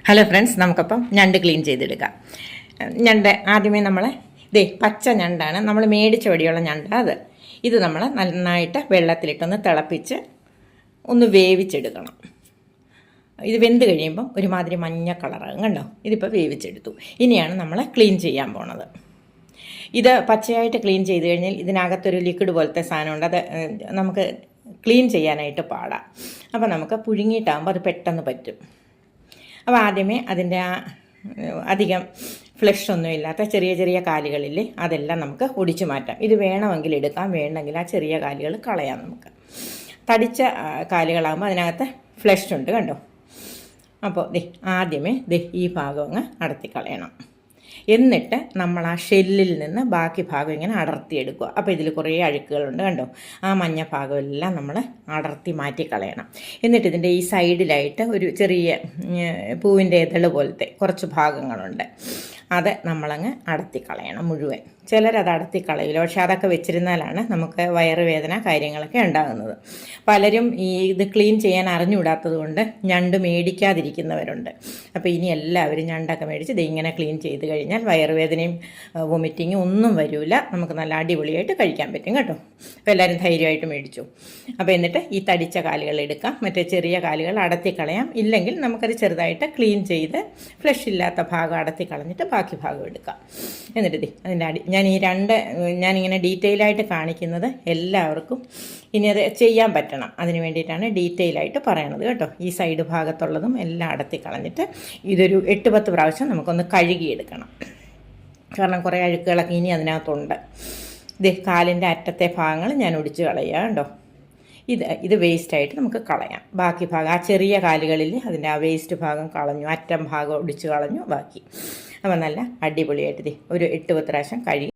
Hello friends, നമുക്കപ്പം ഞണ്ട് clean ചെയ്തെടുക്കാം. ഞണ്ട് ആദ്യമേ നമ്മൾ പച്ച ഞണ്ടാണ് നമ്മൾ മേടിച്ച വടിയുള്ള ഞണ്ട്. ഇത് നമ്മൾ നന്നായിട്ട് വെള്ളത്തിലിട്ടൊന്ന് തിളപ്പിച്ച് ഒന്ന് വേവിച്ചെടുക്കണം. ഇത് വെന്ത് കഴിയുമ്പം ഒരുമാതിരി മഞ്ഞ കളറാകും, കണ്ടോ? ഇതിപ്പോൾ വേവിച്ചെടുത്തു. ഇനിയാണ് നമ്മൾ ക്ലീൻ ചെയ്യാൻ പോണത്. ഇത് പച്ചയായിട്ട് ക്ലീൻ ചെയ്ത് കഴിഞ്ഞാൽ ഇതിനകത്തൊരു ലിക്വിഡ് പോലത്തെ സാധനമുണ്ട്. അത് നമുക്ക് ക്ലീൻ ചെയ്യാനായിട്ട് പാടാം. അപ്പോൾ നമുക്ക് പുഴുങ്ങിയിട്ടാകുമ്പോൾ അത് പെട്ടെന്ന് പറ്റും. അപ്പോൾ ആദ്യമേ അതിൻ്റെ അധികം ഫ്ലഷ് ഒന്നും ഇല്ലാത്ത ചെറിയ ചെറിയ കാലുകളില്ലേ, അതെല്ലാം നമുക്ക് ഒടിച്ചു മാറ്റാം. ഇത് വേണമെങ്കിൽ എടുക്കാം, വേണമെങ്കിൽ ആ ചെറിയ കാലുകൾ കളയാം. നമുക്ക് തടിച്ച കാലുകളാകുമ്പോൾ അതിനകത്ത് ഫ്ലഷ് ഉണ്ട്, കണ്ടോ? അപ്പോൾ ആദ്യമേ ഈ ഭാഗം അങ്ങ് അടർത്തിക്കളയണം. എന്നിട്ട് നമ്മൾ ആ ഷെല്ലിൽ നിന്ന് ബാക്കി ഭാഗം ഇങ്ങനെ അടർത്തിയെടുക്കുക. അപ്പോൾ ഇതിൽ കുറേ അഴുക്കുകളുണ്ട്, കണ്ടോ? ആ മഞ്ഞ ഭാഗമെല്ലാം നമ്മൾ അടർത്തി മാറ്റിക്കളയണം. എന്നിട്ട് ഇതിൻ്റെ ഈ സൈഡിലായിട്ട് ഒരു ചെറിയ പൂവിൻ്റെ ഇതള് പോലത്തെ കുറച്ച് ഭാഗങ്ങളുണ്ട്. അത് നമ്മളങ്ങ് അടർത്തിക്കളയണം മുഴുവൻ. ചിലരത് അടർത്തിക്കളയില്ല, പക്ഷെ അതൊക്കെ വെച്ചിരുന്നാലാണ് നമുക്ക് വയറുവേദന കാര്യങ്ങളൊക്കെ ഉണ്ടാകുന്നത്. പലരും ഇത് ക്ലീൻ ചെയ്യാൻ അറിഞ്ഞുകൂടാത്തത് കൊണ്ട് ഞണ്ട് മേടിക്കാതിരിക്കുന്നവരുണ്ട്. അപ്പോൾ ഇനി എല്ലാവരും ഞണ്ടൊക്കെ മേടിച്ച് ഇങ്ങനെ ക്ലീൻ ചെയ്ത് കഴിഞ്ഞാൽ വയറുവേദനയും വൊമിറ്റിങ്ങും ഒന്നും വരില്ല. നമുക്ക് നല്ല അടിപൊളിയായിട്ട് കഴിക്കാൻ പറ്റും, കേട്ടോ? അപ്പോൾ എല്ലാവരും ധൈര്യമായിട്ട് മേടിച്ചു. അപ്പോൾ എന്നിട്ട് ഈ തടിച്ച കാലുകൾ എടുക്കാം, മറ്റേ ചെറിയ കാലുകൾ അടർത്തിക്കളയാം. ഇല്ലെങ്കിൽ നമുക്കത് ചെറുതായിട്ട് ക്ലീൻ ചെയ്ത് ഫ്ലഷ് ഇല്ലാത്ത ഭാഗം അടർത്തിക്കളഞ്ഞിട്ട് ബാക്കി ഭാഗം എടുക്കാം. എന്നിട്ട് അതിൻ്റെ ഞാനിങ്ങനെ ഡീറ്റെയിൽ ആയിട്ട് കാണിക്കുന്നത് എല്ലാവർക്കും ഇനി അത് ചെയ്യാൻ പറ്റണം. അതിന് വേണ്ടിയിട്ടാണ് ഡീറ്റെയിൽ ആയിട്ട് പറയണത്, കേട്ടോ? ഈ സൈഡ് ഭാഗത്തുള്ളതും എല്ലാം അടത്തി കളഞ്ഞിട്ട് ഇതൊരു 8-10 പ്രാവശ്യം നമുക്കൊന്ന് കഴുകിയെടുക്കണം. കാരണം കുറേ അഴുക്കുകളൊക്കെ ഇനി അതിനകത്തുണ്ട്. കാലിൻ്റെ അറ്റത്തെ ഭാഗങ്ങൾ ഞാൻ ഒടിച്ച് കളയുക, കണ്ടോ? ഇത് വേസ്റ്റായിട്ട് നമുക്ക് കളയാം. ബാക്കി ഭാഗം ആ ചെറിയ കാലുകളിൽ അതിൻ്റെ ആ വേസ്റ്റ് ഭാഗം കളഞ്ഞു, അറ്റം ഭാഗം ഒടിച്ച് കളഞ്ഞു ബാക്കി. അപ്പോൾ നല്ല അടിപൊളിയായിട്ട് ഒരു 8-10 പ്രാവശ്യം കഴുകി